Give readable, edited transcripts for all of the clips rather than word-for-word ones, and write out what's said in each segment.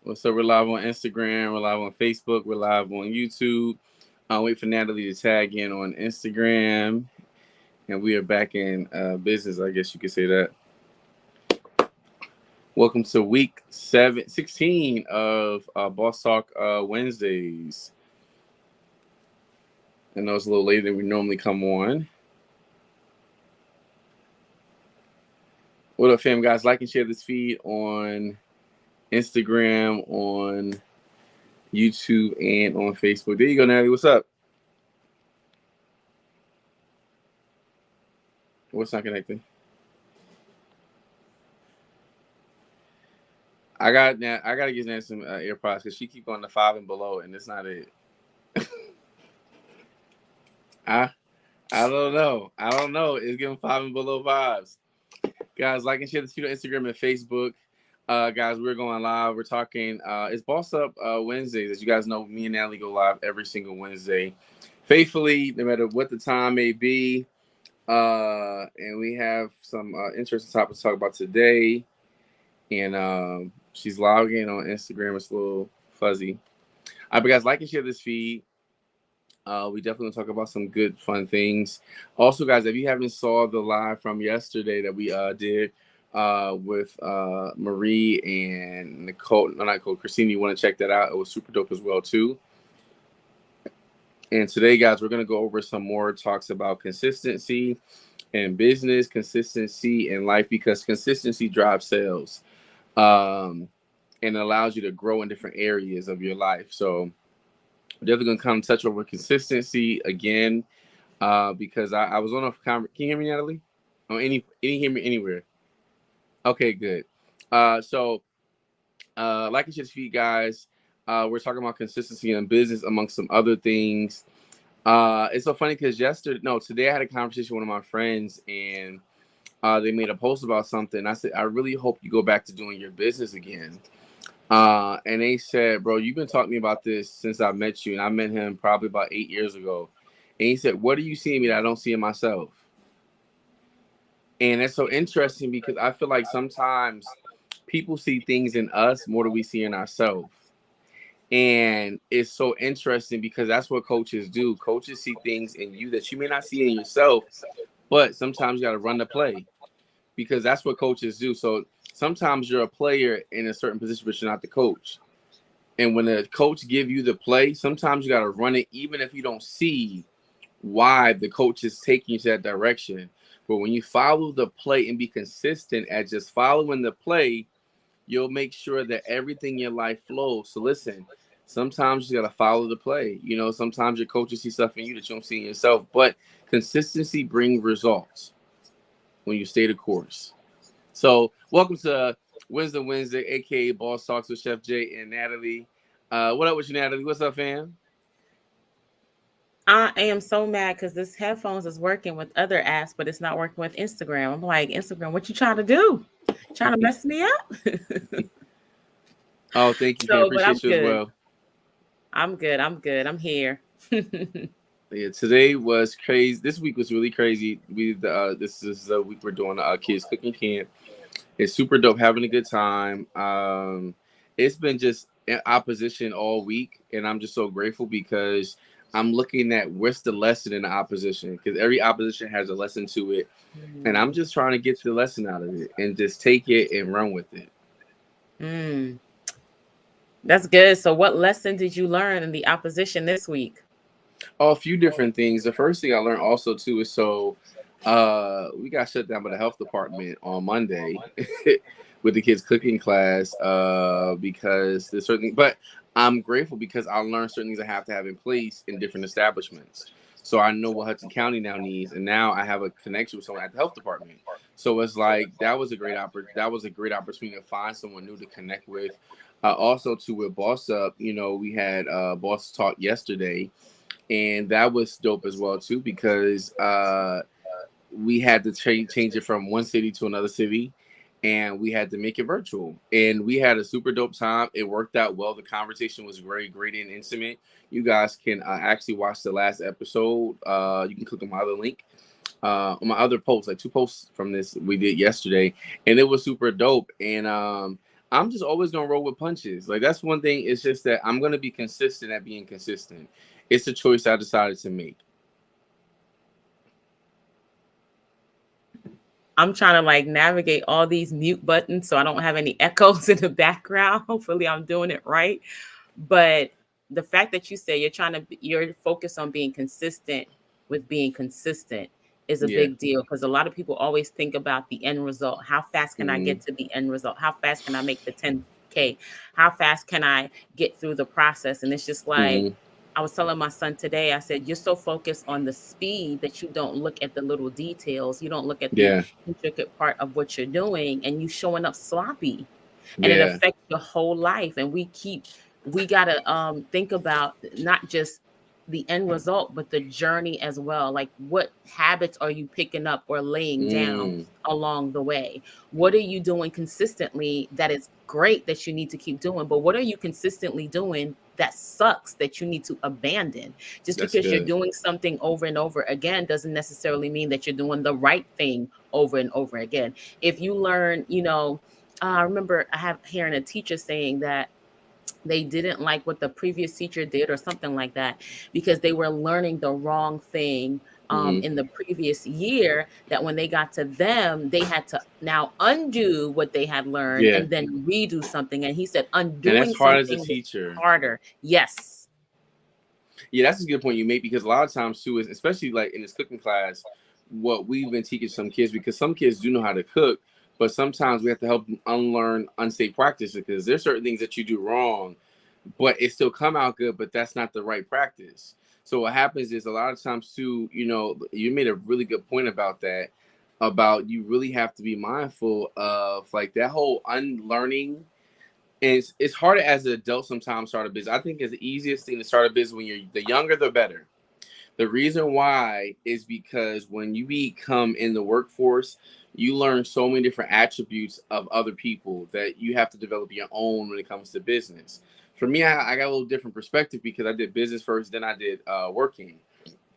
So we're live on Instagram, we're live on Facebook, we're live on YouTube. I'll wait for Natalie to tag in on Instagram. And we are back in business, I guess you could say that. Welcome to week 16 of Boss Talk Wednesdays. I know it's a little later than we normally come on. What up, fam, guys? Like and share this feed on Instagram, on YouTube, and on Facebook. There you go, Natalie. What's up? What's not connecting? I gotta get Nat some AirPods because she keep going to 5 and below, and it's not it. I I don't know. I don't know. It's giving 5 and below vibes. Guys, like and share this video on Instagram and Facebook. Guys, we're going live. We're talking. It's Boss Up Wednesdays. As you guys know, me and Natalie go live every single Wednesday, faithfully, no matter what the time may be. And we have some interesting topics to talk about today. And she's logging on Instagram. It's a little fuzzy. But guys, like and share this feed. We definitely talk about some good, fun things. Also, guys, if you haven't saw the live from yesterday that we did with Marie and Nicole, no, not Nicole, Christine, you want to check that out? It was super dope as well, too. And today, guys, we're going to go over some more talks about consistency in business, consistency in life, because consistency drives sales and allows you to grow in different areas of your life. So, definitely gonna come touch over consistency again, because I was on a can you hear me, Natalie? Oh, any hear me anywhere? Okay, good. So like I said to you guys, we're talking about consistency in business amongst some other things. It's so funny because today I had a conversation with one of my friends, and they made a post about something. I said, I really hope you go back to doing your business again. And they said, bro, you've been talking to me about this since I met you. And I met him probably about 8 years ago. And he said, what do you see in me that I don't see in myself? And it's so interesting because I feel like sometimes people see things in us more than we see in ourselves. And it's so interesting because that's what coaches do. Coaches see things in you that you may not see in yourself, but sometimes you got to run the play because that's what coaches do. So sometimes you're a player in a certain position, but you're not the coach. And when the coach give you the play, sometimes you got to run it, even if you don't see why the coach is taking you to that direction. But when you follow the play and be consistent at just following the play, you'll make sure that everything in your life flows. So listen, sometimes you got to follow the play. You know, sometimes your coaches see stuff in you that you don't see in yourself. But consistency brings results when you stay the course. So welcome to Wednesday, aka Boss Talks with Chef J and Natalie. What up with you, Natalie? What's up, fam? I am so mad because this headphones is working with other apps, but it's not working with Instagram. I'm like, Instagram, what you trying to do? Trying to mess me up? Oh, thank you, fam. So, but I'm Appreciate you as good. well. I'm good. I'm good. I'm here. Yeah, today was crazy. This week was really crazy. This is the week we're doing kids cooking camp. It's super dope, having a good time. It's been just in opposition all week, and I'm just so grateful because I'm looking at what's the lesson in the opposition, because every opposition has a lesson to it, and I'm just trying to get the lesson out of it and just take it and run with it. Mm, that's good. So, what lesson did you learn in the opposition this week? Oh, a few different things. The first thing I learned also too is we got shut down by the health department on Monday with the kids cooking class because there's certain, but I'm grateful because I learned certain things I have to have in place in different establishments. So I know what Hudson County now needs, and now I have a connection with someone at the health department. So it's like that was a great opportunity to find someone new to connect with. Also, too, with Boss Up, we had Boss Talk yesterday, and that was dope as well too because we had to change it from one city to another city, and we had to make it virtual, and we had a super dope time. It worked out well. The conversation was very great and intimate. You guys can actually watch the last episode. You can click on my other link, on my other post, like two posts from this we did yesterday, and it was super dope. And I'm just always gonna roll with punches. Like that's one thing. It's just that I'm gonna be consistent at being consistent. It's a choice I decided to make. I'm trying to like navigate all these mute buttons so I don't have any echoes in the background. Hopefully I'm doing it right. But the fact that you say you're focused on being consistent with being consistent is a Yeah. big deal, because a lot of people always think about the end result. How fast can I Mm-hmm. get to the end result? How fast can I make the 10K? How fast can I get through the process? And it's just like, Mm-hmm. I was telling my son today, I said, you're so focused on the speed that you don't look at the little details. You don't look at the Yeah. intricate part of what you're doing, and you showing up sloppy, and it Yeah. affects your whole life. And we got to think about not just the end result, but the journey as well. Like, what habits are you picking up or laying down Mm. along the way? What are you doing consistently that is great that you need to keep doing? But what are you consistently doing that sucks that you need to abandon? Just That's because you're good. doing something over and over again doesn't necessarily mean that you're doing the right thing over and over again. If you learn, I remember I have hearing a teacher saying that they didn't like what the previous teacher did or something like that, because they were learning the wrong thing Mm-hmm. in the previous year, that when they got to them, they had to now undo what they had learned Yeah. and then redo something. And he said And that's undoing hard as a something was teacher. harder. Yes. Yeah, that's a good point you make, because a lot of times too is, especially like in this cooking class, what we've been teaching some kids, because some kids do know how to cook, but sometimes we have to help them unlearn unsafe practices, because there's certain things that you do wrong, but it still come out good, but that's not the right practice. So what happens is a lot of times too, you made a really good point about that, about you really have to be mindful of like that whole unlearning. And it's harder as an adult sometimes start a business. I think it's the easiest thing to start a business when you're the younger, the better. The reason why is because when you become in the workforce, you learn so many different attributes of other people that you have to develop your own when it comes to business. For me, I got a little different perspective because I did business first, then I did working.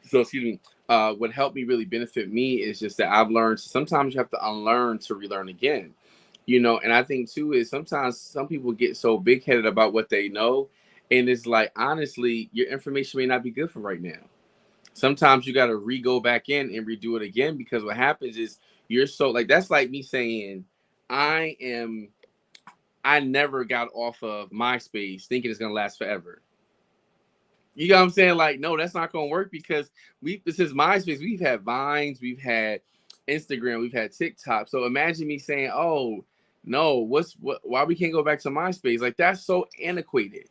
So, excuse me. What helped me really benefit me is just that I've learned sometimes you have to unlearn to relearn again. And I think too is sometimes some people get so big headed about what they know, and it's like honestly, your information may not be good for right now. Sometimes you got to go back in and redo it again, because what happens is you're so like that's like me saying I am I never got off of MySpace thinking it's gonna last forever. You know what I'm saying? Like, no, that's not gonna work, because this is MySpace. We've had Vines, we've had Instagram, we've had TikTok. So imagine me saying, "Oh, no, why we can't go back to MySpace?" Like that's so antiquated.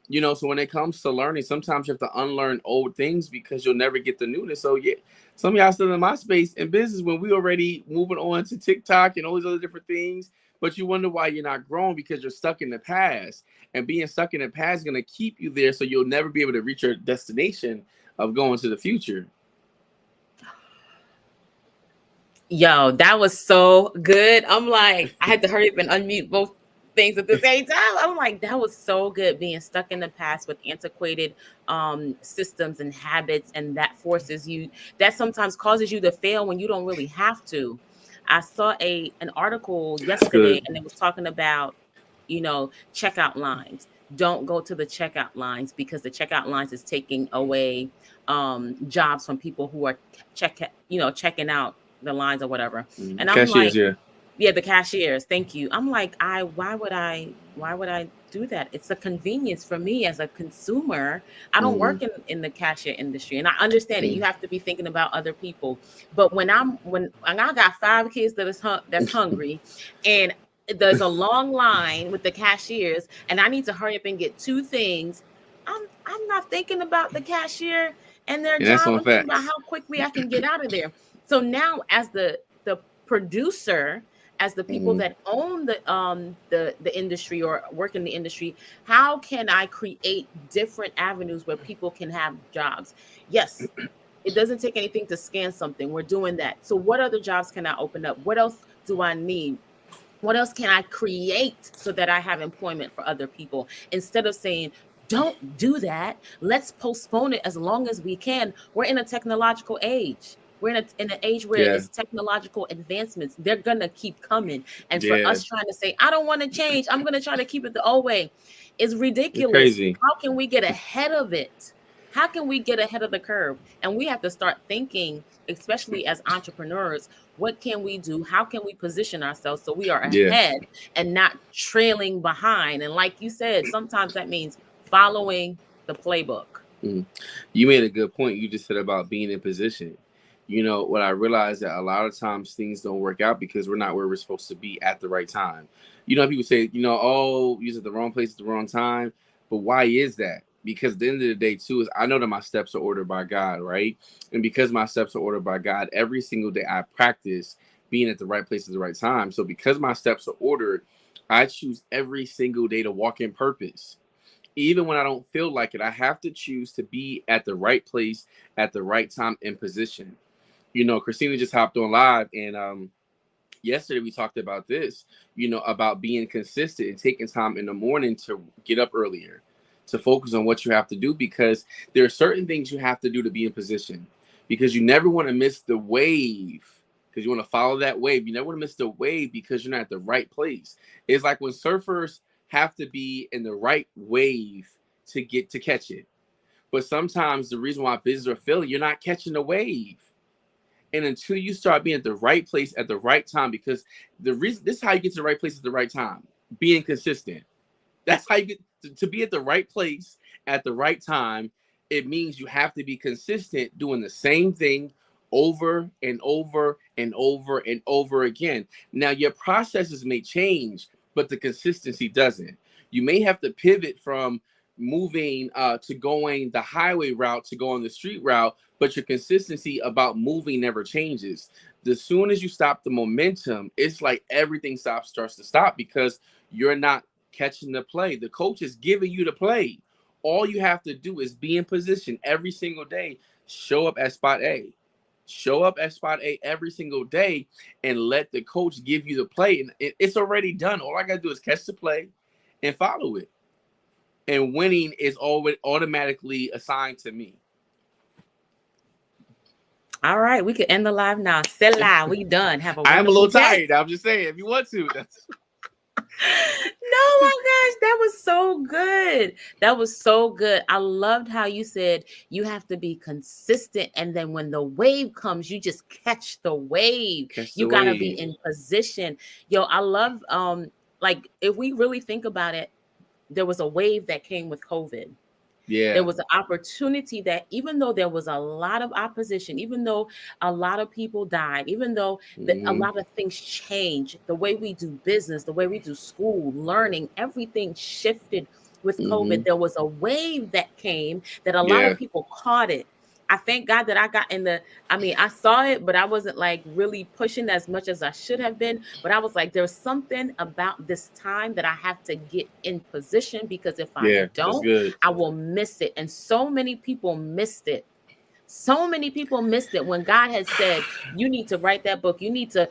So when it comes to learning, sometimes you have to unlearn old things because you'll never get the newness. So yeah, some of y'all still in MySpace in business when we already moving on to TikTok and all these other different things. But you wonder why you're not growing, because you're stuck in the past. And being stuck in the past is going to keep you there, so you'll never be able to reach your destination of going to the future. Yo, that was so good. I'm like, I had to hurry up and unmute both things at the same time. I'm like, that was so good, being stuck in the past with antiquated systems and habits, and that forces you, that sometimes causes you to fail when you don't really have to. I saw an article That's yesterday, good. and it was talking about, checkout lines. Don't go to the checkout lines, because the checkout lines is taking away jobs from people who are checking out the lines or whatever. And I'm Cashiers, like, yeah. yeah, the cashiers, thank you. I'm like, why would I do that? It's a convenience for me as a consumer. I don't Mm-hmm. work in the cashier industry, and I understand it. You have to be thinking about other people. But when I got 5 kids that's hungry, and there's a long line with the cashiers, and I need to hurry up and get 2 things, I'm not thinking about the cashier and their And that's job. on I'm thinking about facts. how quickly I can get out of there. So now, as the producer, as the people Mm-hmm. that own the industry or work in the industry, how can I create different avenues where people can have jobs? Yes, it doesn't take anything to scan something. We're doing that. So what other jobs can I open up? What else do I need? What else can I create so that I have employment for other people? Instead of saying, don't do that, let's postpone it as long as we can. We're in a technological age. We're in an age where Yeah. it's technological advancements. They're gonna keep coming. And for Yeah. us trying to say, I don't want to change, I'm gonna try to keep it the old way, is It's ridiculous. crazy. How can we get ahead of it? How can we get ahead of the curve? And we have to start thinking, especially as entrepreneurs, what can we do? How can we position ourselves so we are Yeah. ahead and not trailing behind? And like you said, sometimes that means following the playbook. Mm. You made a good point. You just said about being in position. What I realized that a lot of times things don't work out because we're not where we're supposed to be at the right time. People say, oh, you're at the wrong place at the wrong time. But why is that? Because at the end of the day, too, is I know that my steps are ordered by God, right? And because my steps are ordered by God, every single day I practice being at the right place at the right time. So because my steps are ordered, I choose every single day to walk in purpose. Even when I don't feel like it, I have to choose to be at the right place at the right time in position. Christina just hopped on live, and yesterday we talked about this, about being consistent and taking time in the morning to get up earlier, to focus on what you have to do, because there are certain things you have to do to be in position, because you never want to miss the wave, because you want to follow that wave. You never want to miss the wave because you're not at the right place. It's like when surfers have to be in the right wave to catch it. But sometimes the reason why business are failing, you're not catching the wave. And until you start being at the right place at the right time, because the reason this is how you get to the right place at the right time, being consistent. That's how you get to be at the right place at the right time. It means you have to be consistent doing the same thing over and over and over and over again. Now, your processes may change, but the consistency doesn't. You may have to pivot from moving to going the highway route to going the street route, but your consistency about moving never changes. As soon as you stop the momentum, it's like everything starts to stop, because you're not catching the play. The coach is giving you the play. All you have to do is be in position every single day. Show up at spot A. Show up at spot A every single day and let the coach give you the play. And it's already done. All I got to do is catch the play and follow it. And winning is always automatically assigned to me. All right, we could end the live now. Selah, we done. Have a I am a wonderful little day. tired. I'm just saying, if you want to. No, my gosh, that was so good. That was so good. I loved how you said you have to be consistent, and then when the wave comes, you just catch the wave. Catch You the got to be wave. in position. Yo, I love like if we really think about it, there was a wave that came with COVID. There Yeah. was an opportunity that even though there was a lot of opposition, even though a lot of people died, even though a Mm-hmm. lot of things changed, the way we do business, the way we do school, learning, everything shifted with Mm-hmm. COVID. There was a wave that came that a lot of Yeah. people caught it. I thank God that I got in the, I mean, I saw it, but I wasn't like really pushing as much as I should have been. But I was like, there's something about this time that I have to get in position, because if I Yeah. That's don't, good. I will miss it. And so many people missed it. So many people missed it when God had said, you need to write that book. You need to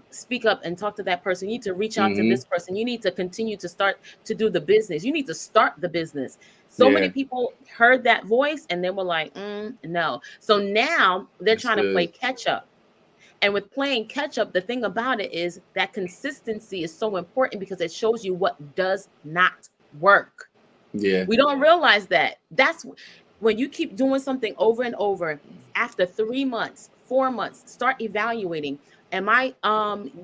speak up and talk to that person. You need to reach out to Mm-hmm. this person. You need to continue to start to do the business. You need to start the business. So many Yeah. people heard that voice and they were like, no. So now they're That's trying to play good. catch up. And with playing catch up, the thing about it is that consistency is so important because it shows you what does not work. Yeah. We don't realize that. That's when you keep doing something over and over. After 3 months, 4 months, start evaluating. Am I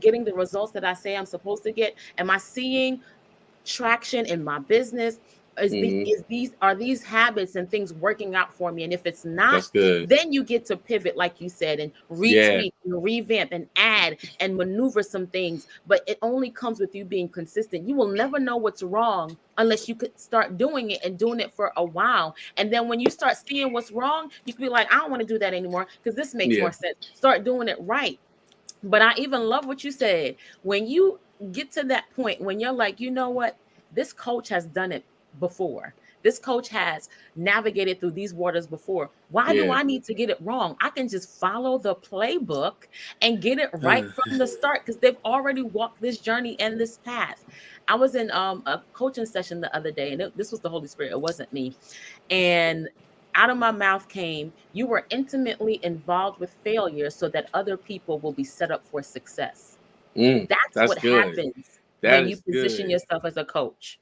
getting the results that I say I'm supposed to get? Am I seeing traction in my business? Mm-hmm. Is these are these habits and things working out for me? And if it's not, That's good. then you get to pivot, like you said, and Yeah. retweak and revamp and add and maneuver some things. But it only comes with you being consistent. You will never know what's wrong unless you could start doing it and doing it for a while. And then when you start seeing what's wrong, you can be like, I don't want to do that anymore because this makes Yeah. more sense. Start doing it right. But I even love what you said. When you get to that point, when you're like, you know what? This coach has done it before. This coach has navigated through these waters before. Why do Yeah. I need to get it wrong? I can just follow the playbook and get it right from the start because they've already walked this journey and this path. I was in a coaching session the other day, and this was the Holy Spirit. It wasn't me. And Out of my mouth came, you were intimately involved with failure so that other people will be set up for success. That's That's what good. happens That when you is position good. yourself as a coach.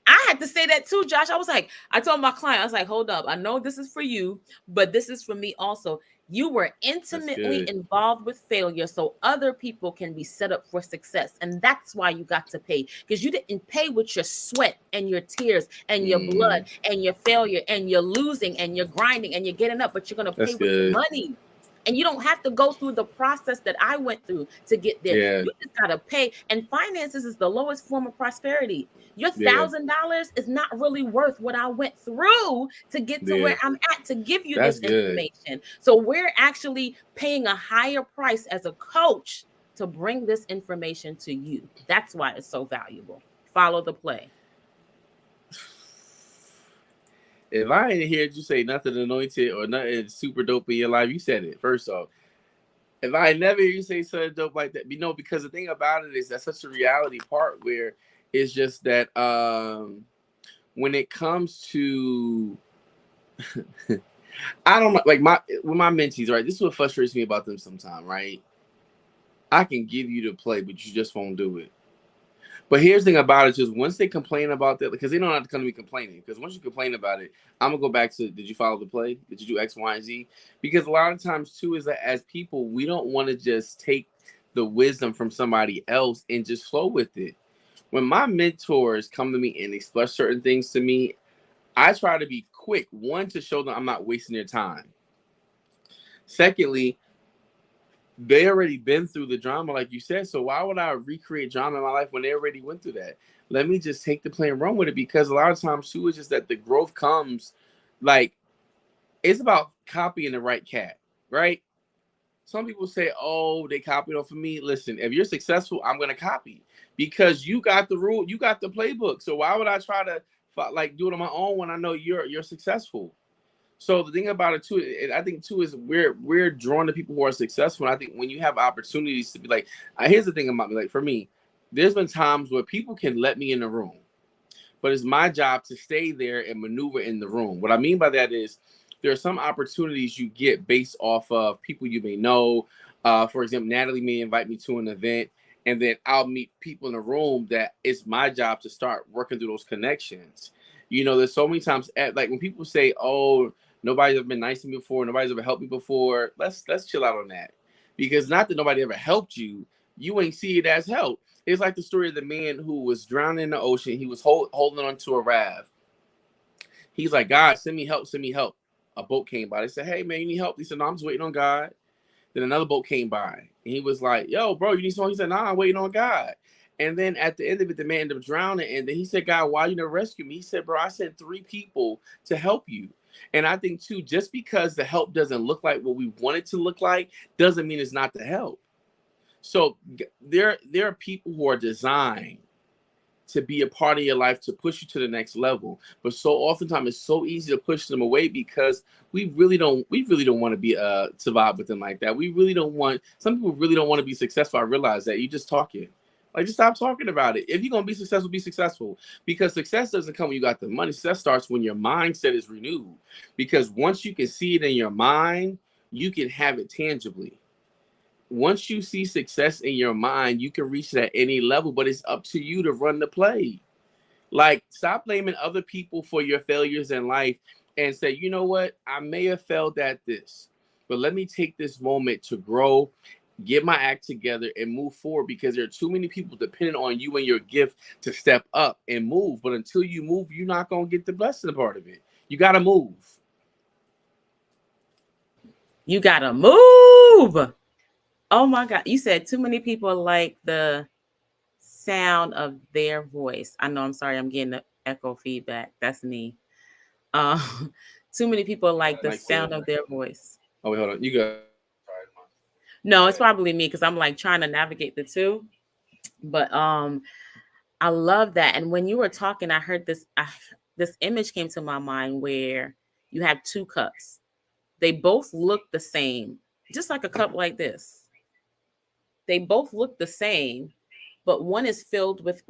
I had to say that too, Josh. I was like, I told my client, I was like, hold up. I know this is for you, but this is for me also. You were That's intimately good. involved with failure so other people can be set up for success. And that's why you got to pay, because you didn't pay with your sweat and your tears and your blood Mm, and your failure and you're losing and you're grinding and you're getting up, but you're going to pay that's with good. money. And you don't have to go through the process that I went through to get there. Yeah. You just got to pay. And finances is the lowest form of prosperity. Your Yeah. $1,000 is not really worth what I went through to get to Yeah. where I'm at to give you That's this good. information. So we're actually paying a higher price as a coach to bring this information to you. That's why it's so valuable. Follow the play. If I ain't heard you say nothing anointed or nothing super dope in your life, you said it first off. If I never hear you say something dope like that, because the thing about it is that's such a reality part where it's just that when it comes to I don't know, like with my mentees, right? This is what frustrates me about them sometimes, right? I can give you the play, but you just won't do it. But here's the thing about it: just once they complain about that, because they don't have to come to me complaining. Because once you complain about it, I'm gonna go back to: did you follow the play? Did you do X, Y, and Z? Because a lot of times too is that as people, we don't want to just take the wisdom from somebody else and just flow with it. When my mentors come to me and express certain things to me, I try to be quick. One, to show them I'm not wasting their time. Secondly, they already been through the drama, like you said. So why would I recreate drama in my life when they already went through that? Let me just take the play and run with it, because a lot of times too, it's just that the growth comes, like, it's about copying the right cat, right? Some people say, oh, they copied off of me. Listen, if you're successful, I'm gonna copy, because you got the rule, you got the playbook. So why would I try to like do it on my own when I know you're successful? So the thing about it too, I think too, is we're drawn to people who are successful. And I think when you have opportunities to be like, here's the thing about me. Like for me, there's been times where people can let me in the room, but it's my job to stay there and maneuver in the room. What I mean by that is there are some opportunities you get based off of people you may know. For example, Natalie may invite me to an event, and then I'll meet people in the room that it's my job to start working through those connections. There's so many times like when people say, "Oh, nobody's ever been nice to me before, nobody's ever helped me before." Let's chill out on that, because not that nobody ever helped you, you ain't see it as help. It's like the story of the man who was drowning in the ocean. He was holding on to a raft. He's like, God, send me help, send me help. A boat came by. They said, hey, man, you need help? He said, no, I'm just waiting on God. Then another boat came by. And he was like, yo, bro, you need someone? He said, nah, I'm waiting on God. And then at the end of it, the man ended up drowning. And then he said, God, why you never rescue me? He said, bro, I sent 3 people to help you. And I think, too, just because the help doesn't look like what we want it to look like doesn't mean it's not the help. So there are people who are designed to be a part of your life to push you to the next level, but so oftentimes it's so easy to push them away because we really don't want to be survive with them like that. We really don't want Some people really don't want to be successful. I realize that. You just talking. Like, just stop talking about it. If you're gonna be successful, because success doesn't come when you got the money. Success starts when your mindset is renewed, because once you can see it in your mind, you can have it tangibly. Once you see success in your mind, you can reach it at any level, but it's up to you to run the play. Like, stop blaming other people for your failures in life and say, you know what? I may have failed at this, but let me take this moment to grow, get my act together, and move forward, because there are too many people depending on you and your gift to step up and move. But until you move, you're not going to get the blessing part of it. You got to move. You got to move. Oh my God. You said too many people like the sound of their voice. I know, I'm sorry, I'm getting the echo feedback. That's me. Uh, too many people like the Like, still. sound of their voice. Oh, wait, hold on. You go. No, it's probably me because I'm like trying to navigate the two. But I love that. And when you were talking, I heard this image came to my mind where you have 2 cups. They both look the same, just like a cup like this. They both look the same, but one is filled with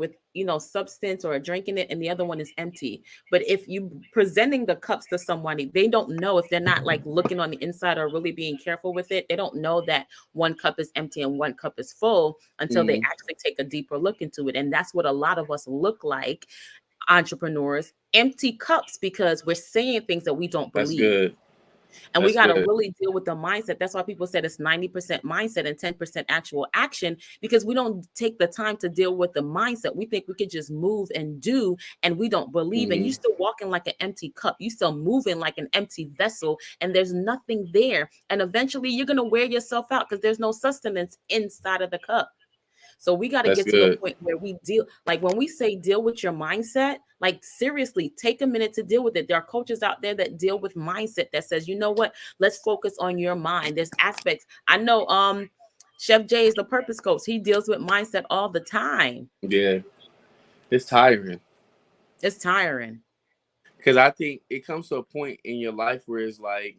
substance or drinking it, and the other one is empty. But if you presenting the cups to somebody, they don't know, if they're not like looking on the inside or really being careful with it, they don't know that one cup is empty and one cup is full until they Mm, actually take a deeper look into it. And that's what a lot of us look like, entrepreneurs, empty cups, because we're saying things that we don't that's believe. good. And we That's got to good. really deal with the mindset. That's why people said it's 90% mindset and 10% actual action, because we don't take the time to deal with the mindset. We think we could just move and do, and we don't believe. And you Mm, still walking like an empty cup. You still moving like an empty vessel, and there's nothing there. And eventually you're going to wear yourself out because there's no sustenance inside of the cup. So we got to that's get to the good. point where we deal, like when we say deal with your mindset, like seriously, take a minute to deal with it. There are coaches out there that deal with mindset that says, you know what, let's focus on your mind. There's aspects. I know Chef J is the purpose coach. He deals with mindset all the time. Yeah, it's tiring It's tiring. because I think it comes to a point in your life where it's like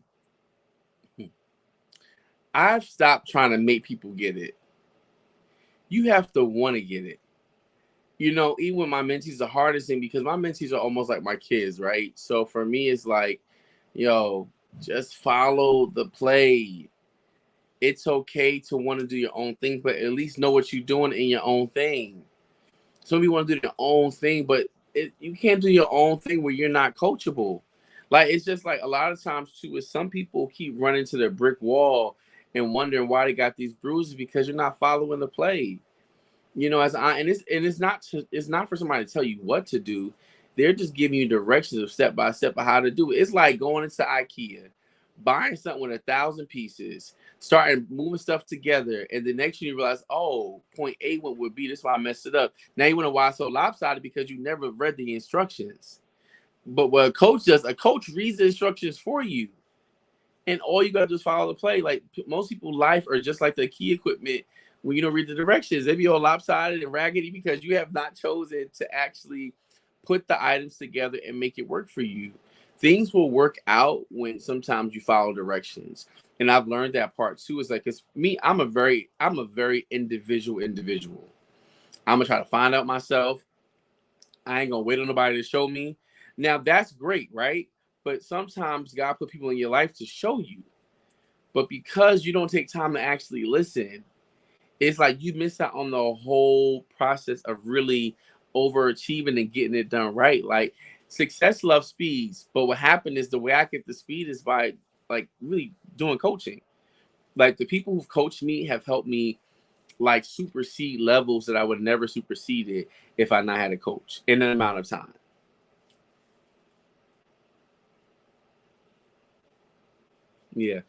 I've stopped trying to make people get it. You have to want to get it. Even with my mentees, the hardest thing, because my mentees are almost like my kids, right? So for me, it's like, yo, just follow the play. It's okay to want to do your own thing, but at least know what you're doing in your own thing. Some people want to do their own thing, but you can't do your own thing where you're not coachable. Like, it's just like a lot of times too, is some people keep running to the brick wall and wondering why they got these bruises because you're not following the play. It's not for somebody to tell you what to do. They're just giving you directions of step by step of how to do it. It's like going into IKEA, buying something with 1,000 pieces, starting moving stuff together, and the next you realize, oh, point A went with B. This is why I messed it up. Now you wonder why it's so lopsided, because you never read the instructions. But what a coach does, a coach reads the instructions for you, and all you gotta do is follow the play. Like most people's life are just like the key equipment. When you don't read the directions, they be all lopsided and raggedy because you have not chosen to actually put the items together and make it work for you. Things will work out when sometimes you follow directions. And I've learned that part too. Is like, it's me, I'm a very individual. I'm gonna try to find out myself. I ain't gonna wait on nobody to show me. Now that's great, right? But sometimes God put people in your life to show you. But because you don't take time to actually listen, it's like you miss out on the whole process of really overachieving and getting it done right. Like, success loves speeds, but what happened is the way I get the speed is by like really doing coaching. Like, the people who've coached me have helped me like supersede levels that I would never superseded if I not had a coach in an amount of time. Yeah.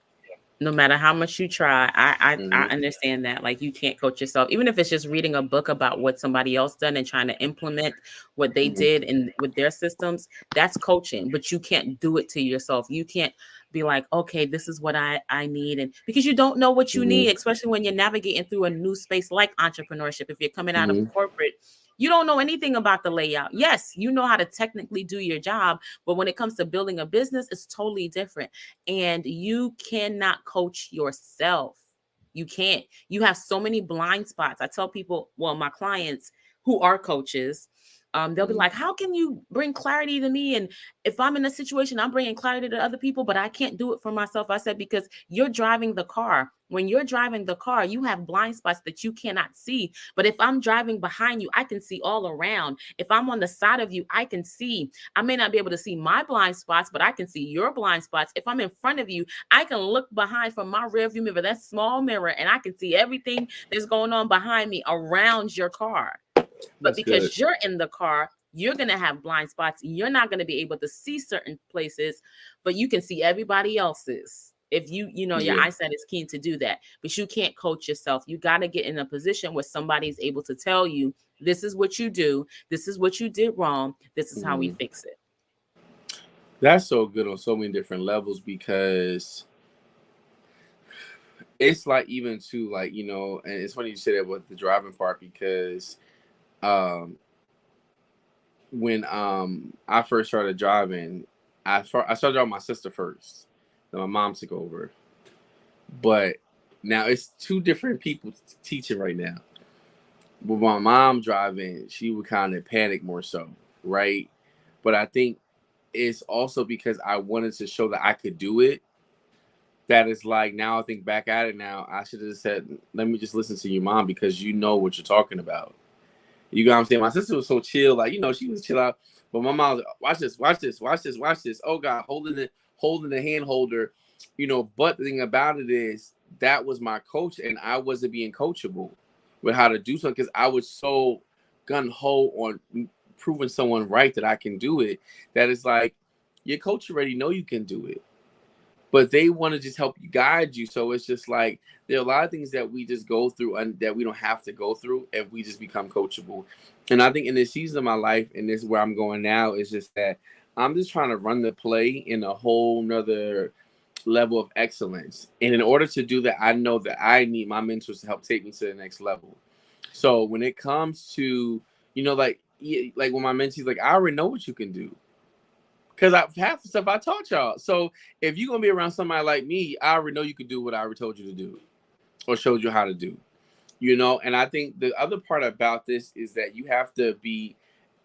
No matter how much you try, I Hmm. understand that. Like, you can't coach yourself, even if it's just reading a book about what somebody else done and trying to implement what they Hmm. did and with their systems. That's coaching, but you can't do it to yourself. You can't be like, okay, this is what I need, and because you don't know what you Hmm. need, especially when you're navigating through a new space like entrepreneurship. If you're coming out of Hmm. corporate, you don't know anything about the layout. Yes, you know how to technically do your job, but when it comes to building a business, it's totally different. And you cannot coach yourself. You can't. You have so many blind spots. I tell people, well, my clients who are coaches, they'll be Hmm. like, how can you bring clarity to me? And if I'm in a situation, I'm bringing clarity to other people, but I can't do it for myself. I said, because you're driving the car. When you're driving the car, you have blind spots that you cannot see. But if I'm driving behind you, I can see all around. If I'm on the side of you, I can see. I may not be able to see my blind spots, but I can see your blind spots. If I'm in front of you, I can look behind from my rear view mirror, that small mirror, and I can see everything that's going on behind me around your car. But That's good. because you're in the car, you're going to have blind spots. You're not going to be able to see certain places, but you can see everybody else's. If your Yeah. eyesight is keen to do that, but you can't coach yourself. You got to get in a position where somebody's able to tell you, this is what you do. This is what you did wrong. This is how we Hmm. fix it. That's so good on so many different levels, because it's like, even too, like, and it's funny you say that with the driving part, because um when I first started driving, I started driving my sister first. Then my mom took over. But now it's two different people teaching right now. With my mom driving, she would kind of panic more so, right? But I think it's also because I wanted to show that I could do it. That is like, now I think back at it now, I should have said, let me just listen to your mom because you know what you're talking about. You know what I'm saying? My sister was so chill, like, she was chill out. But my mom was like, watch this, watch this, watch this, watch this. Oh God, holding the hand holder, But the thing about it is that was my coach, and I wasn't being coachable with how to do something because I was so gun ho on proving someone right that I can do it. That is like, your coach already know you can do it, but they want to just help you, guide you. So it's just like there are a lot of things that we just go through and that we don't have to go through if we just become coachable. And I think in this season of my life, and this is where I'm going now, is just that I'm just trying to run the play in a whole nother level of excellence. And in order to do that, I know that I need my mentors to help take me to the next level. So when it comes to, like when my mentees, like, I already know what you can do. Because half the stuff I taught y'all. So if you're gonna be around somebody like me, I already know you can do what I already told you to do or showed you how to do. And I think the other part about this is that you have to be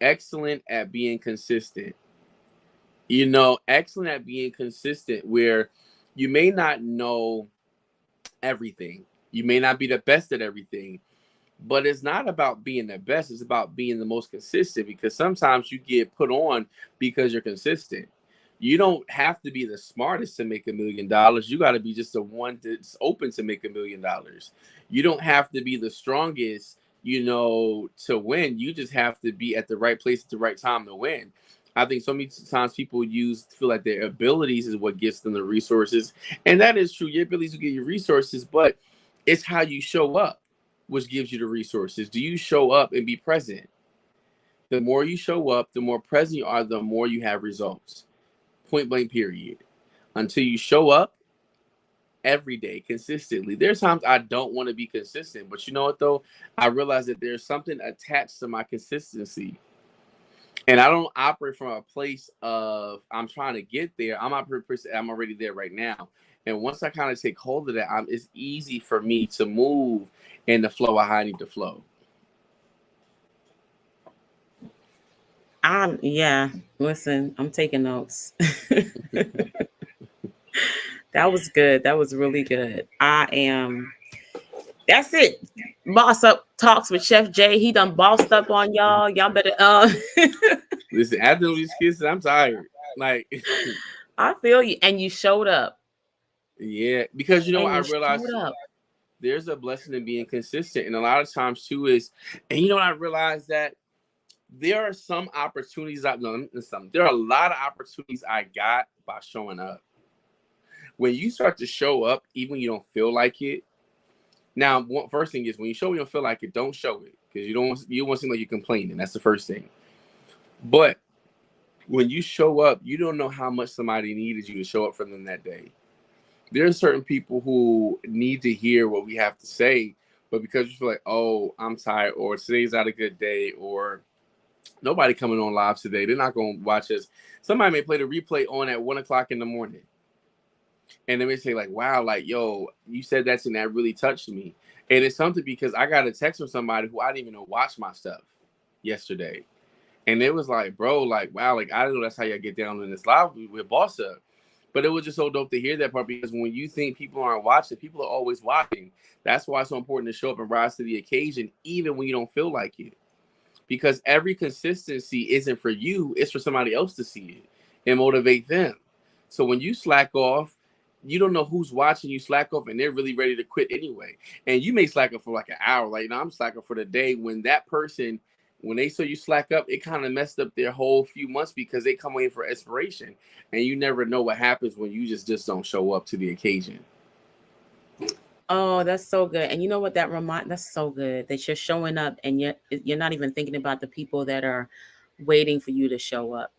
excellent at being consistent. Excellent at being consistent where you may not know everything. You may not be the best at everything, but it's not about being the best. It's about being the most consistent, because sometimes you get put on because you're consistent. You don't have to be the smartest to make $1 million. You got to be just the one that's open to make $1 million. You don't have to be the strongest, to win. You just have to be at the right place at the right time to win. I think so many times people feel like their abilities is what gets them the resources. And that is true. Your abilities will get you resources, but it's how you show up which gives you the resources. Do you show up and be present? The more you show up, the more present you are, the more you have results. Point blank, period. Until you show up every day consistently. There's times I don't want to be consistent, but you know what though? I realize that there's something attached to my consistency. And I don't operate from a place of I'm trying to get there. I'm already there right now. And once I kind of take hold of that, it's easy for me to move in the flow of how I need to flow. Yeah. Listen, I'm taking notes. That was good. That was really good. I am. That's it. Boss Up Talks with Chef J. He done bossed up on y'all. Y'all better. Listen, after these kisses, I'm tired. Like, I feel you. And you showed up. yeah, because And I you realized showed up. there's a blessing in being consistent, and a lot of times too and I realized that there are some opportunities there are a lot of opportunities I got by showing up. When you start to show up, even when you don't feel like it. Now, first thing is when you show you don't feel like it, don't show it because you don't want to seem like you're complaining. That's the first thing. But when you show up, you don't know how much somebody needed you to show up for them that day. There are certain people who need to hear what we have to say, but because you feel like, oh, I'm tired, or today's not a good day, or nobody coming on live today, they're not going to watch us. Somebody may play the replay on at 1:00 in the morning. And they may say like, wow, like, yo, you said that and that really touched me. And it's something because I got a text from somebody who I didn't even know watched my stuff yesterday. And it was like, bro, like, wow, like, I don't know that's how y'all get down in this live with BOSSUP. But it was just so dope to hear that part, because when you think people aren't watching, people are always watching. That's why it's so important to show up and rise to the occasion, even when you don't feel like it. Because every consistency isn't for you, it's for somebody else to see it and motivate them. So when you slack off, you don't know who's watching you slack off, and they're really ready to quit anyway. And you may slack up for like an hour. Like, I'm slacking for the day. When that person, when they saw you slack up, it kind of messed up their whole few months because they come in for inspiration. And you never know what happens when you just don't show up to the occasion. Oh, that's so good. And you know what that's so good that you're showing up and you're not even thinking about the people that are waiting for you to show up.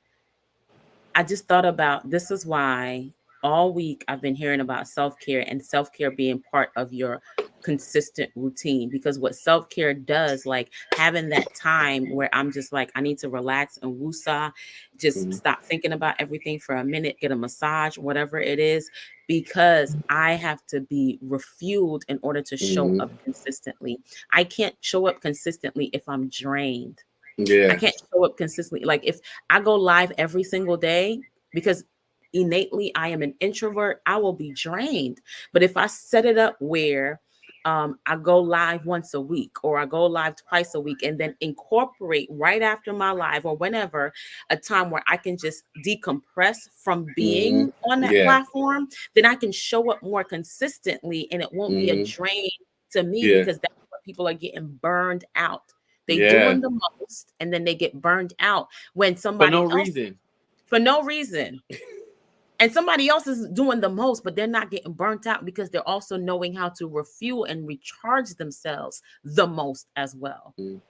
I just thought about this is why all week I've been hearing about self-care and self-care being part of your consistent routine, because what self-care does, like having that time where I'm just like, I need to relax and woosah, just Mhm. stop thinking about everything for a minute, get a massage, whatever it is, because I have to be refueled in order to show Mhm. up consistently. I can't show up consistently if I'm drained. I Yeah. can't show up consistently. Like if I go live every single day, because innately I am an introvert, I will be drained. But if I set it up where I go live once a week, or I go live twice a week, and then incorporate right after my live or whenever a time where I can just decompress from Mhm. being on that Yeah. platform, then I can show up more consistently and it won't be a Mhm. drain to me, Yeah. because that's what people are getting burned out. They Yeah. doing the most and then they get burned out when For no somebody else, reason. for no reason. And somebody else is doing the most, but they're not getting burnt out because they're also knowing how to refuel and recharge themselves the most as well. Mhm.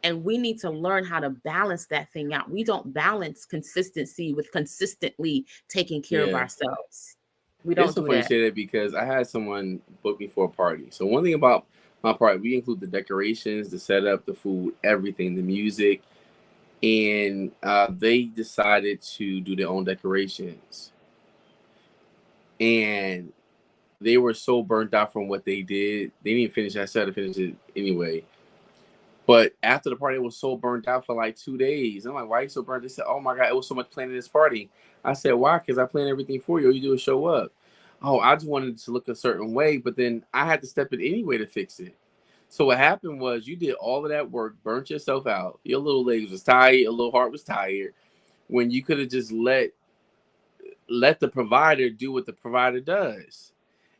And we need to learn how to balance that thing out. We don't balance consistency with consistently taking care of Yeah. ourselves. We It's don't so do funny you that. say that because I had someone book me for a party. So one thing about my party, we include the decorations, the setup, the food, everything, the music, and they decided to do their own decorations, and they were so burnt out from what they did. They didn't finish. I said to finish it anyway. But after the party, it was so burnt out for like 2 days. I'm like, why are you so burnt? They said, oh my God, it was so much planning this party. I said, why? Because I plan everything for you. All you do is show up. Oh, I just wanted it to look a certain way, but then I had to step in anyway to fix it. So what happened was you did all of that work, burnt yourself out. Your little legs was tired, your little heart was tired. When you could have just let the provider do what the provider does.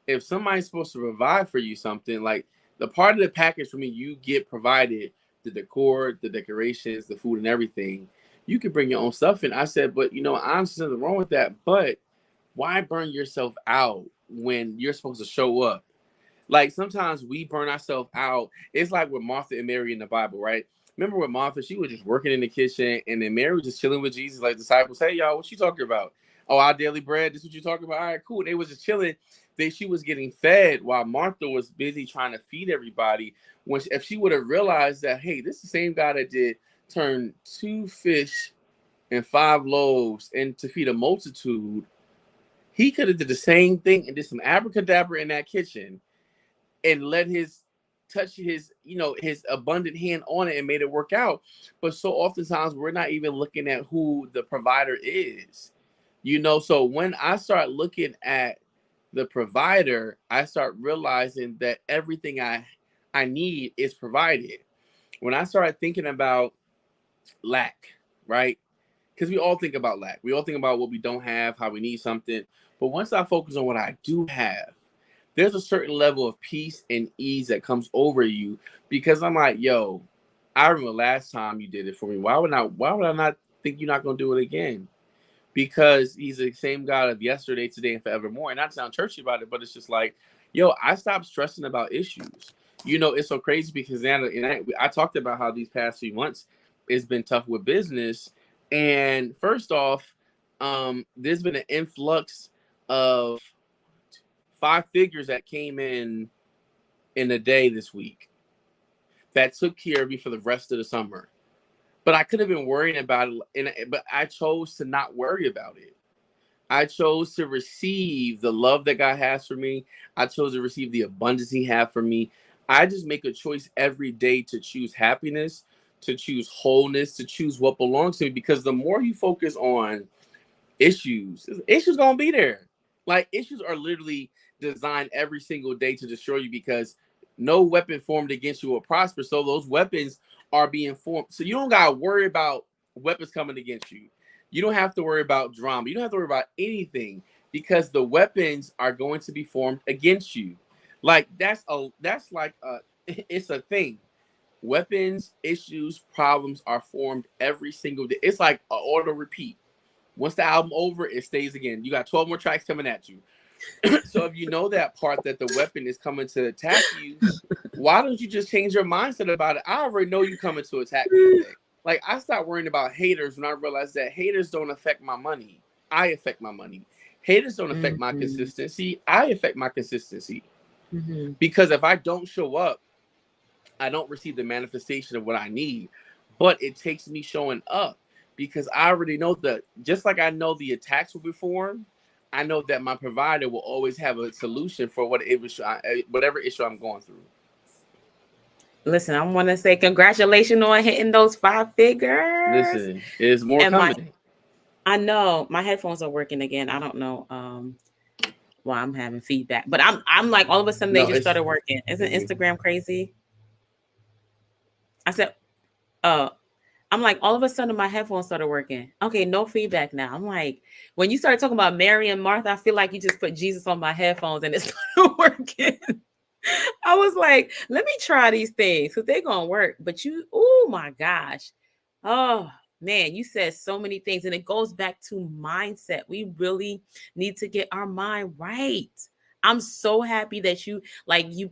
If somebody's supposed to provide for you something, like the part of the package for me, you get provided the decor, the decorations, the food, and everything. You can bring your own stuff in. I said, but honestly, nothing wrong with that. But why burn yourself out when you're supposed to show up? Like sometimes we burn ourselves out. It's like with Martha and Mary in the Bible, right? Remember with Martha, she was just working in the kitchen, and then Mary was just chilling with Jesus, like disciples. Hey y'all, what you talking about? Oh, our daily bread. This is what you talking about? All right, cool. They was just chilling. She was getting fed while Martha was busy trying to feed everybody. If she would have realized that, hey, this is the same guy that did turn 2 fish and 5 loaves and to feed a multitude, he could have did the same thing and did some abracadabra in that kitchen and let his touch his abundant hand on it and made it work out. But so oftentimes we're not even looking at who the provider is. So when I start looking at the provider, I start realizing that everything I need is provided. When I started thinking about lack, right? Because we all think about lack. We all think about what we don't have, how we need something. But once I focus on what I do have, there's a certain level of peace and ease that comes over you, because I'm like, yo, I remember last time you did it for me. Why would I not think you're not gonna do it again? Because he's the same God of yesterday, today, and forevermore. And not to sound churchy about it, but it's just like, yo, I stopped stressing about issues. It's so crazy because I talked about how these past few months it's been tough with business. And first off, there's been an influx of 5 figures that came in a day this week that took care of me for the rest of the summer. But I could have been worrying about it, but I chose to not worry about it. I chose to receive the love that God has for me. I chose to receive the abundance He has for me. I just make a choice every day to choose happiness, to choose wholeness, to choose what belongs to me. Because the more you focus on issues gonna be there. Like issues are literally designed every single day to destroy you, because no weapon formed against you will prosper. So those weapons are being formed. So you don't gotta worry about weapons coming against you. You don't have to worry about drama. You don't have to worry about anything, because the weapons are going to be formed against you. Like that's like it's a thing. Weapons, issues, problems are formed every single day. It's like an auto repeat. Once the album over, it stays again. You got 12 more tracks coming at you. So if you know that part, that the weapon is coming to attack you, why don't you just change your mindset about it? I already know you coming to attack me today. Like I stopped worrying about haters when I realized that haters don't affect my money. I affect my money. Haters don't affect my Mhm. consistency. I affect my consistency. Mm-hmm. Because if I don't show up, I don't receive the manifestation of what I need. But it takes me showing up, because I already know that, just like I know the attacks will be formed, I know that my provider will always have a solution for whatever issue I'm going through. Listen, I want to say congratulations on hitting those 5 figures. Listen, there's more And coming. I know my headphones are working again. I don't know why I'm having feedback, but I'm like all of a sudden they No, just it's started working. Isn't mhm. Instagram crazy? I said, uh, I'm like all of a sudden my headphones started working. Okay, no feedback now. I'm like, when you started talking about Mary and Martha, I feel like you just put Jesus on my headphones and it started working. I was like, let me try these things because they're gonna work. But you, oh my gosh. Oh man, you said so many things, and it goes back to mindset. We really need to get our mind right. I'm so happy that you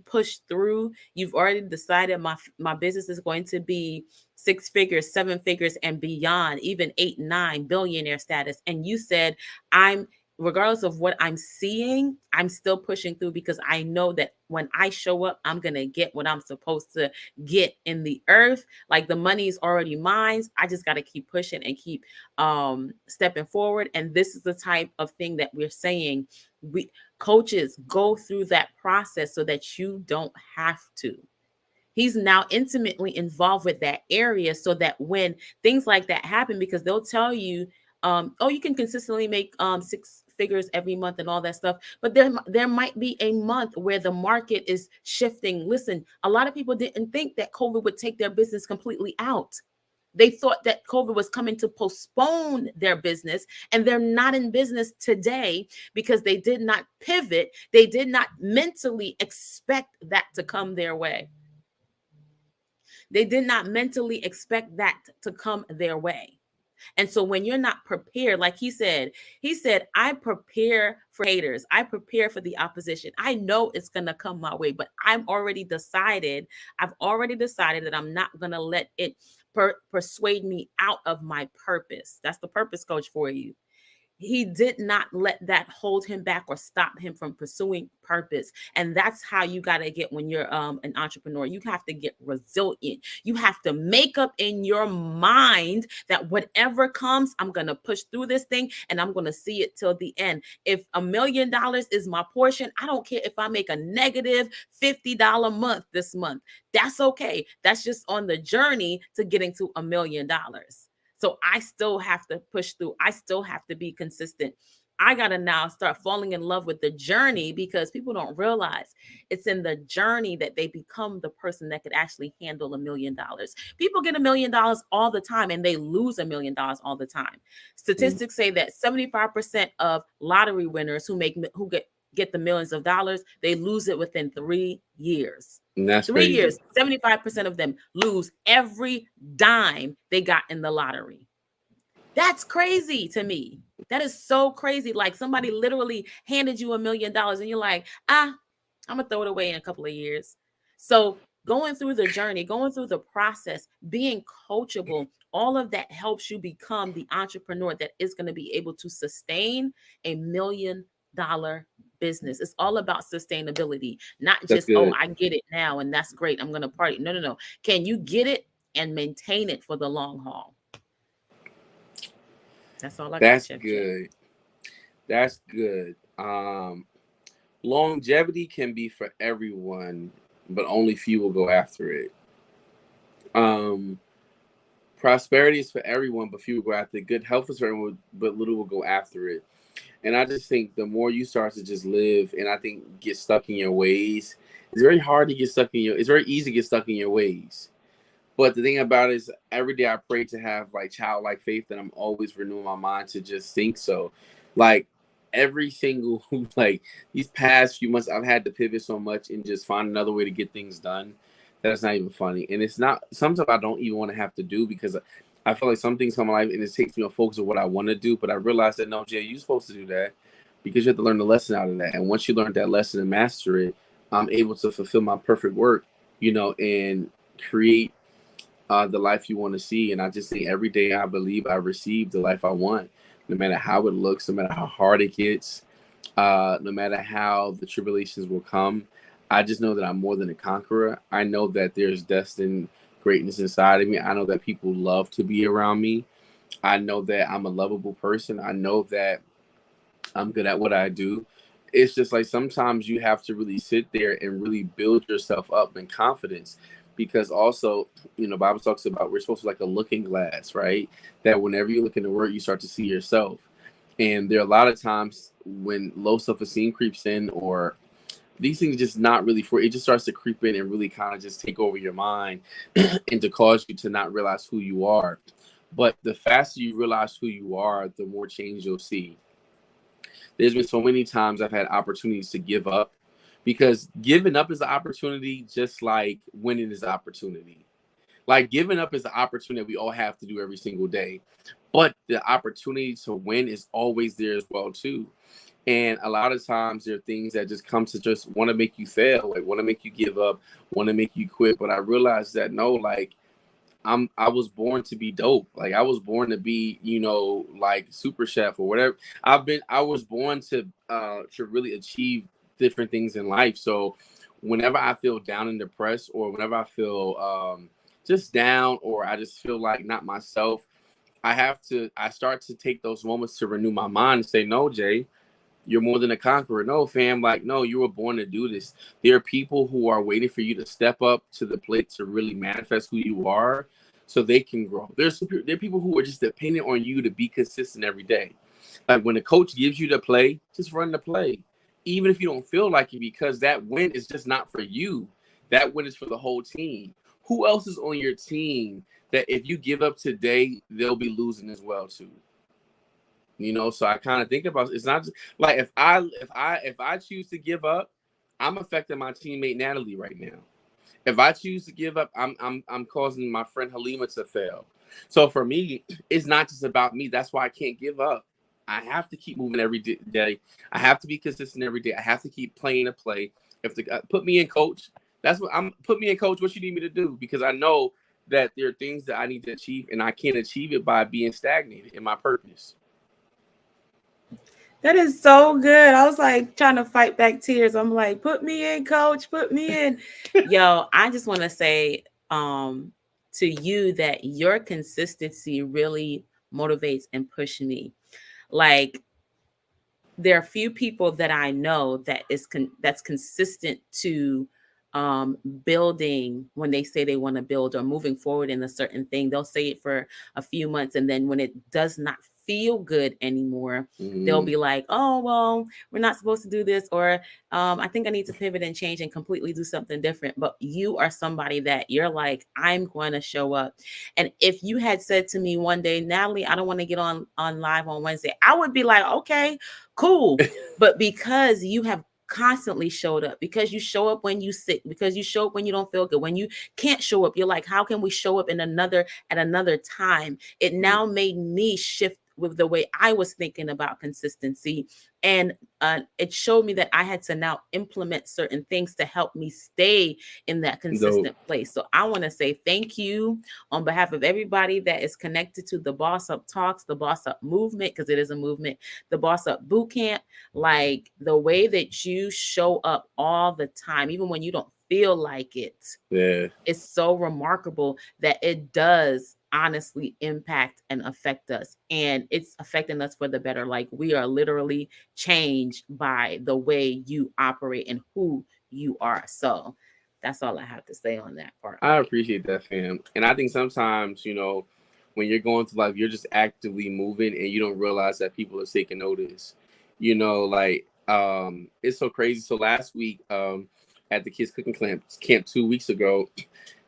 pushed through. You've already decided my business is going to be 6 figures, 7 figures, and beyond, even 8, 9 billionaire status. And you said, I'm regardless of what I'm seeing, I'm still pushing through because I know that when I show up, I'm going to get what I'm supposed to get in the earth. Like the money is already mine. I just got to keep pushing and keep stepping forward. And this is the type of thing that we're saying. We coaches go through that process so that you don't have to. He's now intimately involved with that area so that when things like that happen, because they'll tell you, oh, you can consistently make 6 figures every month and all that stuff. But there might be a month where the market is shifting. Listen, a lot of people didn't think that COVID would take their business completely out. They thought that COVID was coming to postpone their business, and they're not in business today because they did not pivot. They did not mentally expect that to come their way. They did not mentally expect that to come their way. And so when you're not prepared, like he said, I prepare for haters. I prepare for the opposition. I know it's going to come my way, but I've already decided that I'm not going to let it persuade me out of my purpose. That's the purpose coach for you. He did not let that hold him back or stop him from pursuing purpose. And that's how you got to get when you're an entrepreneur. You have to get resilient. You have to make up in your mind that whatever comes, I'm going to push through this thing and I'm going to see it till the end. If $1 million is my portion, I don't care if I make a negative $50 month this month. That's okay. That's just on the journey to getting to $1 million. So I still have to push through. I still have to be consistent. I got to now start falling in love with the journey because people don't realize it's in the journey that they become the person that could actually handle $1 million. People get $1 million all the time and they lose $1 million all the time. Statistics say that 75% of lottery winners who get the millions of dollars, they lose it within 3 years. And that's 3 years, crazy. 75% of them lose every dime they got in the lottery. That's crazy to me. That is so crazy. Like somebody literally handed you $1 million and you're like, I'm going to throw it away in a couple of years. So going through the journey, going through the process, being coachable, all of that helps you become the entrepreneur that is going to be able to sustain $1 million business. It's all about sustainability, not That's just, oh, good. I get it now and that's great, I'm going to party. No, no, no. Can you get it and maintain it for the long haul? That's all I got, That's Chef J. good. That's good. Longevity can be for everyone, but only few will go after it. Um, Prosperity is for everyone, but few will go after it. Good health is for everyone, but little will go after it. And I just think the more you start to just live and I think get stuck in your ways, it's very hard to get stuck in it's very easy to get stuck in your ways. But the thing about it is every day I pray to have like childlike faith and I'm always renewing my mind to just think so. Like every single like these past few months I've had to pivot so much and just find another way to get things done. That's not even funny. And it's not sometimes I don't even want to have to do because I feel like some things come in my life and it takes me to focus on what I want to do. But I realized that no, Jay, you're supposed to do that because you have to learn the lesson out of that. And once you learn that lesson and master it, I'm able to fulfill my perfect work, and create the life you want to see. And I just think every day I believe I receive the life I want, no matter how it looks, no matter how hard it gets, no matter how the tribulations will come. I just know that I'm more than a conqueror. I know that there's destined greatness inside of me. I know that people love to be around me. I know that I'm a lovable person. I know that I'm good at what I do. It's just like sometimes you have to really sit there and really build yourself up in confidence, because also, Bible talks about we're supposed to be like a looking glass, right? That whenever you look in the word, you start to see yourself. And there are a lot of times when low self-esteem creeps in, or these things just not really for it, just starts to creep in and really kind of just take over your mind and to cause you to not realize who you are. But the faster you realize who you are, the more change you'll see. There's been so many times I've had opportunities to give up, because giving up is an opportunity, just like winning is an opportunity. Like giving up is an opportunity we all have to do every single day, but the opportunity to win is always there as well too. And a lot of times there are things that just come to just want to make you fail, like want to make you give up, want to make you quit. But I realized that no, like I was born to be dope. Like I was born to be, like super chef or whatever. I was born to really achieve different things in life. So whenever I feel down and depressed, or whenever I feel just down, or I just feel like not myself, I start to take those moments to renew my mind and say, no, Jay, you're more than a conqueror. No, fam, like, no, you were born to do this. There are people who are waiting for you to step up to the plate to really manifest who you are so they can grow. There are people who are just dependent on you to be consistent every day. Like when a coach gives you the play, just run the play. Even if you don't feel like it, because that win is just not for you. That win is for the whole team. Who else is on your team that if you give up today, they'll be losing as well too? So I kind of think about, it's not just, like if I choose to give up, I'm affecting my teammate Natalie right now. If I choose to give up, I'm causing my friend Halima to fail. So for me, it's not just about me. That's why I can't give up. I have to keep moving every day. I have to be consistent every day. I have to keep playing a play. If the put me in, coach, that's what I'm put me in, coach. What you need me to do? Because I know that there are things that I need to achieve, and I can't achieve it by being stagnated in my purpose. That is so good. I was like trying to fight back tears. I'm like, put me in, coach, put me in. Yo, I just want to say to you that your consistency really motivates and pushes me. Like there are few people that I know that's consistent to building when they say they want to build or moving forward in a certain thing. They'll say it for a few months, and then when it does not feel good anymore, they'll Mm-hmm. be like, "Oh well, we're not supposed to do this," or "I think I need to pivot and change and completely do something different." But you are somebody that you're like, "I'm going to show up." And if you had said to me one day, Natalie, I don't want to get on live on Wednesday, I would be like, "Okay, cool." But because you have constantly showed up, because you show up when you sick, because you show up when you don't feel good, when you can't show up, you're like, how can we show up at another time? It now made me shift with the way I was thinking about consistency. And it showed me that I had to now implement certain things to help me stay in that Dope. consistent place. So I want to say thank you on behalf of everybody that is connected to the Boss Up Talks, the Boss Up movement, because it is a movement, the Boss Up Boot Camp. Like the way that you show up all the time, even when you don't feel like it, Yeah. it's so remarkable that it does honestly impact and affect us. And it's affecting us for the better. Like we are literally changed by the way you operate and who you are. So that's all I have to say on that part. I Like, appreciate that, fam. And I think sometimes, when you're going through life, you're just actively moving and you don't realize that people are taking notice. Like it's so crazy. So last week, at the kids cooking camp 2 weeks ago,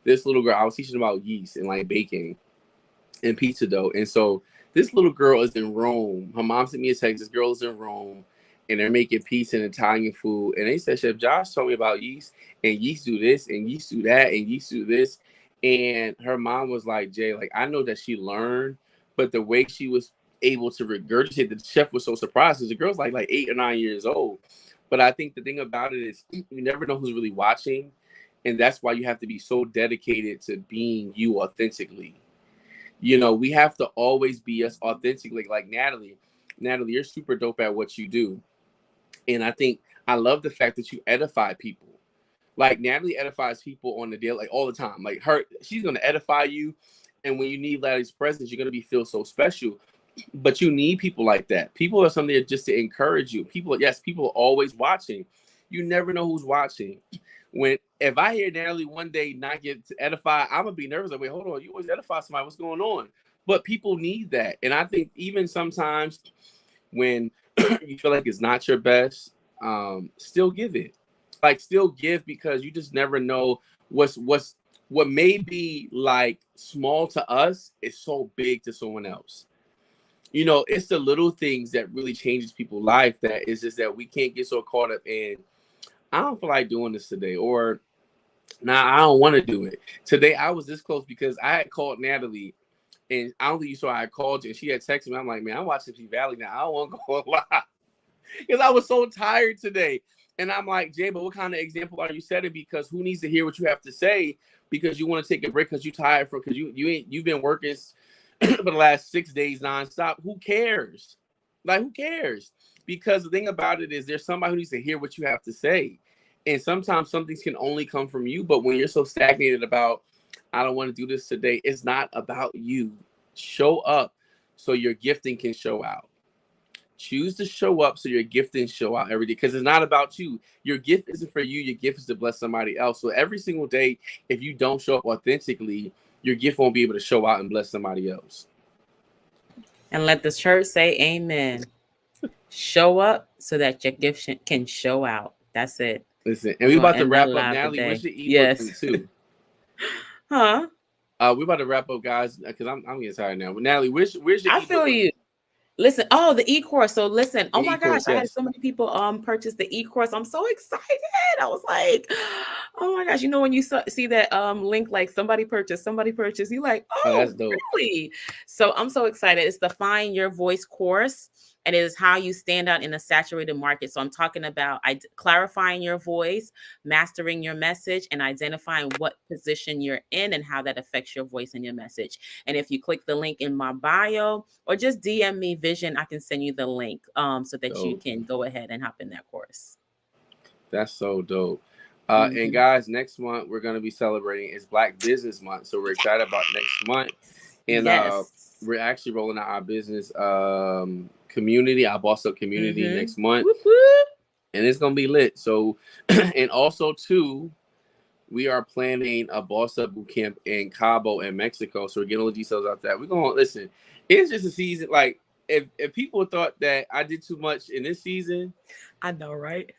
this little girl, I was teaching about yeast and like baking and pizza dough. And so this little girl is in Rome. Her mom sent me a text. This girl is in Rome, and they're making pizza and Italian food. And they said, Chef Josh told me about yeast, and yeast do this, and yeast do that, and yeast do this. And her mom was like, Jay, like, I know that she learned, but the way she was able to regurgitate, the chef was so surprised because the girl's like 8 or 9 years old. But I think the thing about it is you never know who's really watching. And that's why you have to be so dedicated to being you authentically. We have to always be us authentically, like Natalie. Natalie, you're super dope at what you do. And I think I love the fact that you edify people. Like Natalie edifies people on the daily, like all the time. Like she's gonna edify you, and when you need Natalie's presence, you're gonna feel so special. But you need people like that. People are something there just to encourage you. People are always watching. You never know who's watching. If I hear Natalie one day not get to edify, I'm gonna be nervous. Like, wait, hold on, you always edify somebody. What's going on? But people need that, and I think even sometimes when you feel like it's not your best, still give it. Like, still give, because you just never know what may be like small to us is so big to someone else. You know, it's the little things that really changes people's life. That is just that we can't get so caught up in, I don't feel like doing this today, or nah, I don't want to do it today. I was this close because I had called Natalie, and I don't think you saw I called you, and she had texted me. I'm like, man, I'm watching P Valley now. I don't want to go live because I was so tired today. And I'm like, Jay, but what kind of example are you setting? Because who needs to hear what you have to say? Because you want to take a break because you're tired because you've been working for the last 6 days nonstop. Who cares? Like, who cares? Because the thing about it is there's somebody who needs to hear what you have to say. And sometimes some things can only come from you. But when you're so stagnated about, I don't want to do this today, it's not about you. Show up so your gifting can show out. Choose to show up so your gifting show out every day, because it's not about you. Your gift isn't for you. Your gift is to bless somebody else. So every single day, if you don't show up authentically, your gift won't be able to show out and bless somebody else. And let the church say amen. Show up so that your gift can show out. That's it. Listen, and we're about to wrap up. Natalie, where's your ebook yes. too? Huh? We're about to wrap up, guys, because I'm getting tired now. But Natalie, where's your ebook? I feel you. Listen, the e-course. So listen, oh my gosh, I had so many people purchase the e-course. I'm so excited. I was like, oh my gosh, you know, when you see that link, like somebody purchased, you're like, oh that's dope. Really? So I'm so excited. It's the Find Your Voice course, and it is how you stand out in a saturated market. So I'm talking about clarifying your voice, mastering your message, and identifying what position you're in and how that affects your voice and your message. And if you click the link in my bio or just DM me Vision, I can send you the link so that you can go ahead and hop in that course. That's so dope. And guys, next month we're going to be celebrating it's Black Business Month. So we're excited about next month. And we're actually rolling out our business community, our BOSSUP community next month. Whoop, whoop. And it's going to be lit. So, and also too, we are planning a BOSSUP boot camp in Cabo in Mexico. So we're getting all the details out there. We're going to listen. It's just a season. Like, if people thought that I did too much in this season, I know, right?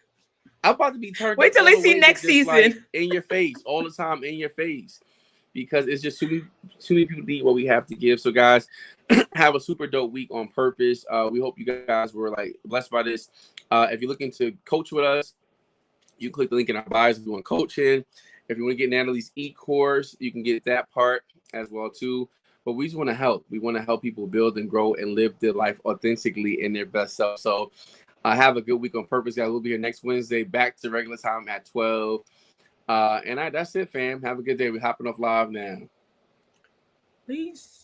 I'm about to be turned. Wait till they see next season. Like, in your face, all the time, in your face, because it's just too many people need what we have to give. So, guys, have a super dope week on purpose. We hope you guys were like blessed by this. If you're looking to coach with us, you click the link in our bios if you want coaching. If you want to get Natalie's e-course, you can get that part as well too. But we just want to help. We want to help people build and grow and live their life authentically in their best self. So have a good week on purpose, guys. We'll be here next Wednesday, back to regular time at 12. And that's it, fam. Have a good day. We're hopping off live now. Peace.